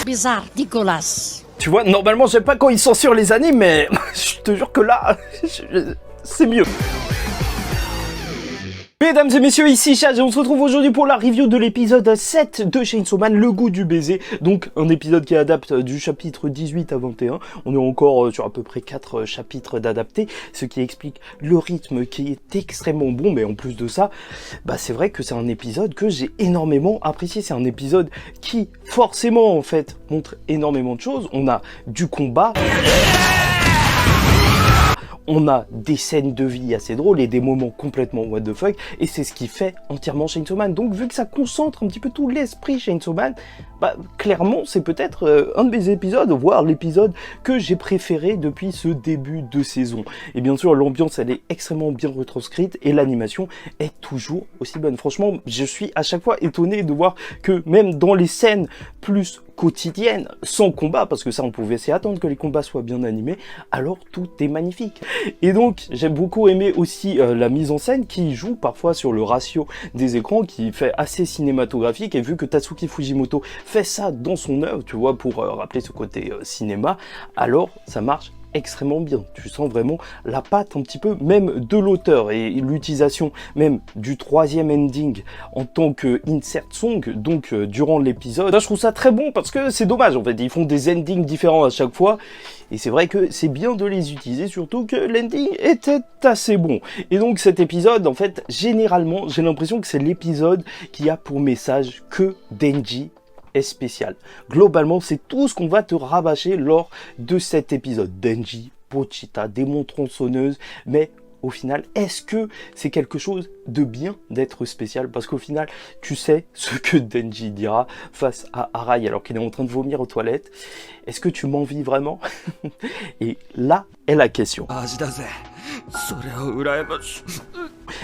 Bizarre, Nicolas. Tu vois, normalement j'aime pas quand ils censurent les animes, mais je te jure que là, c'est mieux. Mesdames et messieurs, ici Chad et on se retrouve aujourd'hui pour la review de l'épisode 7 de Chainsaw Man, le goût du baiser. Donc un épisode qui adapte du chapitre 18 à 21. On est encore sur à peu près 4 chapitres d'adaptés, ce qui explique le rythme qui est extrêmement bon. Mais en plus de ça, bah c'est vrai que c'est un épisode que j'ai énormément apprécié. C'est un épisode qui forcément en fait montre énormément de choses. On a du combat. On a des scènes de vie assez drôles et des moments complètement what the fuck, et c'est ce qui fait entièrement Chainsaw Man. Donc vu que ça concentre un petit peu tout l'esprit Chainsaw Man, bah clairement c'est peut-être un de mes épisodes, voire l'épisode que j'ai préféré depuis ce début de saison. Et bien sûr l'ambiance elle est extrêmement bien retranscrite et l'animation est toujours aussi bonne. Franchement je suis à chaque fois étonné de voir que même dans les scènes plus quotidiennes, sans combat, parce que ça on pouvait s'y attendre que les combats soient bien animés, alors tout est magnifique. Et donc j'ai beaucoup aimé aussi la mise en scène qui joue parfois sur le ratio des écrans, qui fait assez cinématographique, et vu que Tatsuki Fujimoto fait ça dans son œuvre, tu vois, pour rappeler ce côté cinéma, alors ça marche extrêmement bien. Tu sens vraiment la patte un petit peu même de l'auteur et l'utilisation même du troisième ending en tant que insert song, donc durant l'épisode. Là, je trouve ça très bon parce que c'est dommage en fait, ils font des endings différents à chaque fois et c'est vrai que c'est bien de les utiliser, surtout que l'ending était assez bon. Et donc cet épisode en fait, généralement j'ai l'impression que c'est l'épisode qui a pour message que Denji est spécial. Globalement, c'est tout ce qu'on va te rabâcher lors de cet épisode. Denji, Pochita, démon tronçonneuse, mais au final, est-ce que c'est quelque chose de bien d'être spécial? Parce qu'au final, tu sais ce que Denji dira face à Arai alors qu'il est en train de vomir aux toilettes. Est-ce que tu m'envies vraiment? Et là est la question.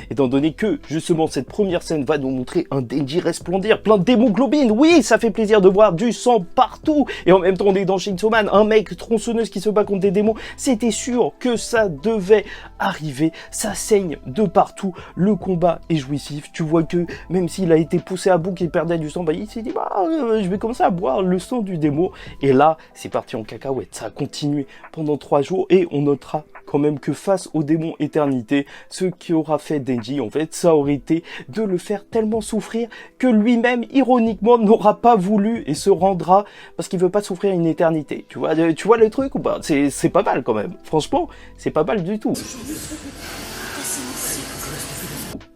Étant donné que justement cette première scène va nous montrer un Denji resplendir, plein d'hémoglobine, oui ça fait plaisir de voir du sang partout, et en même temps on est dans Chainsaw Man, un mec tronçonneuse qui se bat contre des démons, c'était sûr que ça devait arriver, ça saigne de partout, le combat est jouissif, tu vois que même s'il a été poussé à bout qu'il perdait du sang, bah il s'est dit je vais commencer à boire le sang du démon, et là c'est parti en cacahuète, ça a continué pendant 3 jours, et on notera quand même que face au démon éternité, ce qui aura fait Denji, en fait, ça aurait été de le faire tellement souffrir que lui-même, ironiquement, n'aura pas voulu et se rendra parce qu'il veut pas souffrir une éternité. Tu vois le truc ou pas? C'est pas mal quand même. Franchement, c'est pas mal du tout.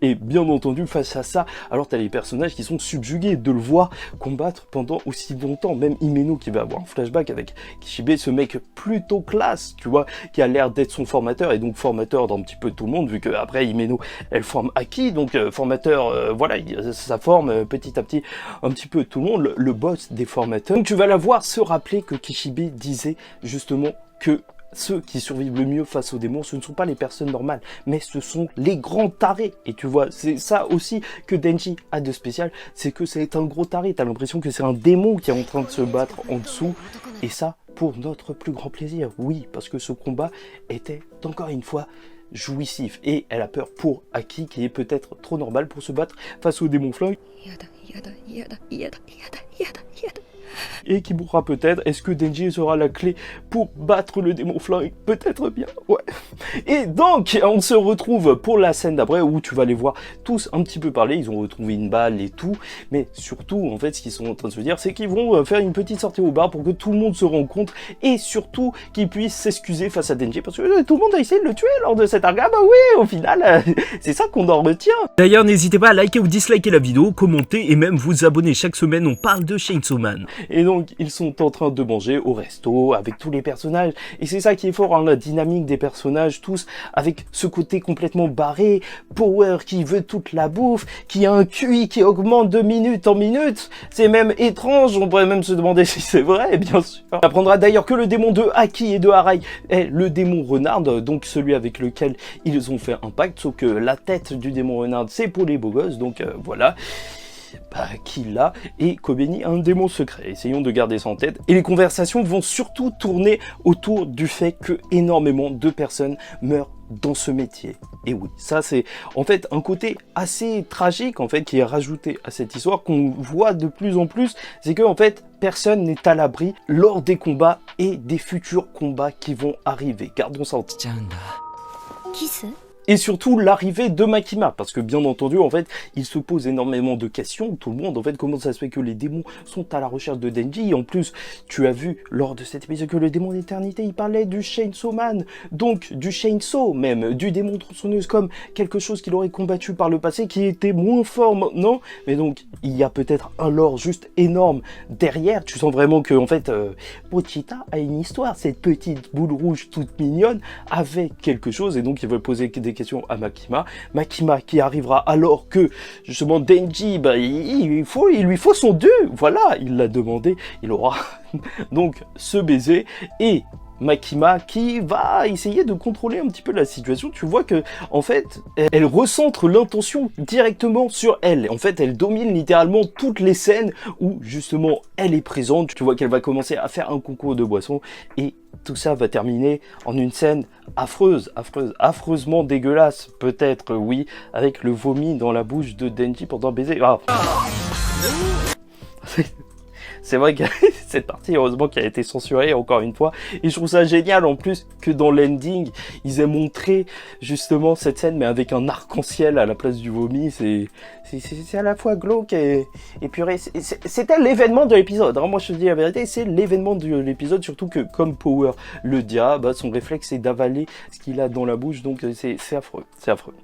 Et bien entendu, face à ça, alors t'as les personnages qui sont subjugués de le voir combattre pendant aussi longtemps. Même Himeno qui va avoir un flashback avec Kishibe, ce mec plutôt classe, tu vois, qui a l'air d'être son formateur et donc formateur d'un petit peu tout le monde, vu que après Himeno, elle forme Aki, donc formateur, voilà, ça forme petit à petit un petit peu tout le monde, le boss des formateurs. Donc tu vas la voir se rappeler que Kishibe disait justement que ceux qui survivent le mieux face aux démons, ce ne sont pas les personnes normales, mais ce sont les grands tarés. Et tu vois, c'est ça aussi que Denji a de spécial, c'est que c'est un gros taré. T'as l'impression que c'est un démon qui est en train de se battre en dessous, et ça pour notre plus grand plaisir. Oui, parce que ce combat était encore une fois jouissif, et elle a peur pour Aki, qui est peut-être trop normal pour se battre face aux démons flingues. Et qui mourra peut-être. Est-ce que Denji sera la clé pour battre le démon flingue? Peut-être bien, ouais. Et donc, on se retrouve pour la scène d'après où tu vas les voir tous un petit peu parler. Ils ont retrouvé une balle et tout. Mais surtout, en fait, ce qu'ils sont en train de se dire, c'est qu'ils vont faire une petite sortie au bar pour que tout le monde se rencontre et surtout qu'ils puissent s'excuser face à Denji parce que tout le monde a essayé de le tuer lors de cette arga. Bah oui, au final, c'est ça qu'on en retient. D'ailleurs, n'hésitez pas à liker ou disliker la vidéo, commenter et même vous abonner. Chaque semaine, on parle de Chainsaw Man. Et donc, ils sont en train de manger au resto avec tous les personnages. Et c'est ça qui est fort, hein, la dynamique des personnages, tous avec ce côté complètement barré. Power qui veut toute la bouffe, qui a un QI qui augmente de minute en minute. C'est même étrange, on pourrait même se demander si c'est vrai, bien sûr. On apprendra d'ailleurs que le démon de Aki et de Arai est le démon renard, donc celui avec lequel ils ont fait un pacte, sauf que la tête du démon renard, c'est pour les beaux gosses, donc voilà. Qui l'a, et Kobeni a un démon secret. Essayons de garder ça en tête. Et les conversations vont surtout tourner autour du fait que énormément de personnes meurent dans ce métier. Et oui, ça c'est en fait un côté assez tragique en fait qui est rajouté à cette histoire qu'on voit de plus en plus, c'est que en fait personne n'est à l'abri lors des combats et des futurs combats qui vont arriver. Gardons ça en tête. Et surtout l'arrivée de Makima, parce que bien entendu, en fait, il se pose énormément de questions, tout le monde, en fait, comment ça se fait que les démons sont à la recherche de Denji, et en plus, tu as vu, lors de cet épisode, que le démon d'éternité, il parlait du Chainsaw Man, donc du Chainsaw même, du démon tronçonneuse, comme quelque chose qu'il aurait combattu par le passé, qui était moins fort maintenant, mais donc, il y a peut-être un lore juste énorme derrière, tu sens vraiment que, en fait, Pochita a une histoire, cette petite boule rouge toute mignonne, avec quelque chose, et donc il veut poser des questions à Makima. Makima qui arrivera alors que justement Denji, il lui faut son dû. Voilà, il l'a demandé, il aura donc ce baiser et Makima qui va essayer de contrôler un petit peu la situation. Tu vois que en fait, elle recentre l'intention directement sur elle. En fait, elle domine littéralement toutes les scènes où justement elle est présente. Tu vois qu'elle va commencer à faire un concours de boissons et tout ça va terminer en une scène affreusement dégueulasse, peut-être, oui, avec le vomi dans la bouche de Denji pendant baiser. Ah. C'est vrai que cette partie, heureusement, qui a été censurée encore une fois. Et je trouve ça génial en plus que dans l'ending, ils aient montré justement cette scène, mais avec un arc-en-ciel à la place du vomi. C'est à la fois glauque et purée. C'était l'événement de l'épisode. Hein. Moi, je te dis la vérité, c'est l'événement de l'épisode. Surtout que, comme Power le dira, son réflexe, c'est d'avaler ce qu'il a dans la bouche. Donc, c'est affreux. C'est affreux.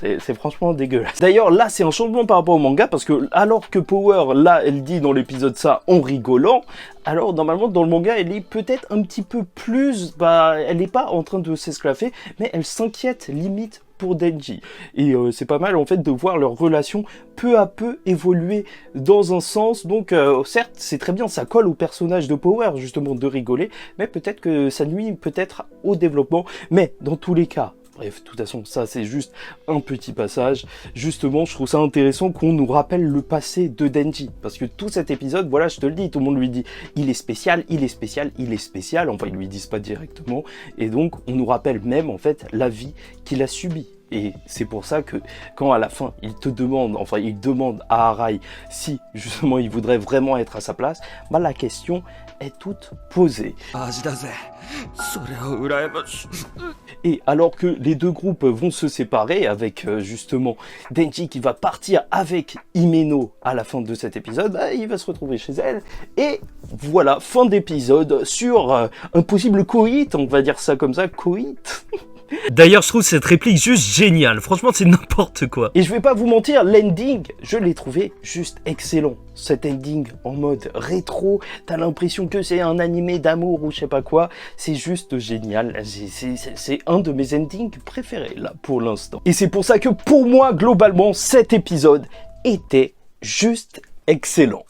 C'est franchement dégueulasse. D'ailleurs, là, c'est un changement par rapport au manga, parce que alors que Power, là, elle dit dans l'épisode ça en rigolant, alors normalement, dans le manga, elle est peut-être un petit peu plus... elle n'est pas en train de s'esclaffer, mais elle s'inquiète limite pour Denji. Et c'est pas mal, en fait, de voir leur relation peu à peu évoluer dans un sens. Donc, certes, c'est très bien, ça colle au personnage de Power, justement, de rigoler, mais peut-être que ça nuit peut-être au développement. Mais, dans tous les cas, bref, de toute façon, ça c'est juste un petit passage. Justement, je trouve ça intéressant qu'on nous rappelle le passé de Denji. Parce que tout cet épisode, voilà, je te le dis, tout le monde lui dit il est spécial, il est spécial, il est spécial. Enfin, ils lui disent pas directement. Et donc, on nous rappelle même, en fait, la vie qu'il a subie. Et c'est pour ça que quand à la fin il demande à Arai si justement il voudrait vraiment être à sa place, la question est toute posée. Et alors que les deux groupes vont se séparer avec justement Denji qui va partir avec Himeno à la fin de cet épisode, il va se retrouver chez elle. Et voilà, fin d'épisode sur un possible coït, on va dire ça comme ça, coït. D'ailleurs, je trouve cette réplique juste géniale. Franchement, c'est n'importe quoi. Et je vais pas vous mentir, l'ending, je l'ai trouvé juste excellent. Cet ending en mode rétro, t'as l'impression que c'est un animé d'amour ou je sais pas quoi. C'est juste génial. C'est un de mes endings préférés, là, pour l'instant. Et c'est pour ça que, pour moi, globalement, cet épisode était juste excellent.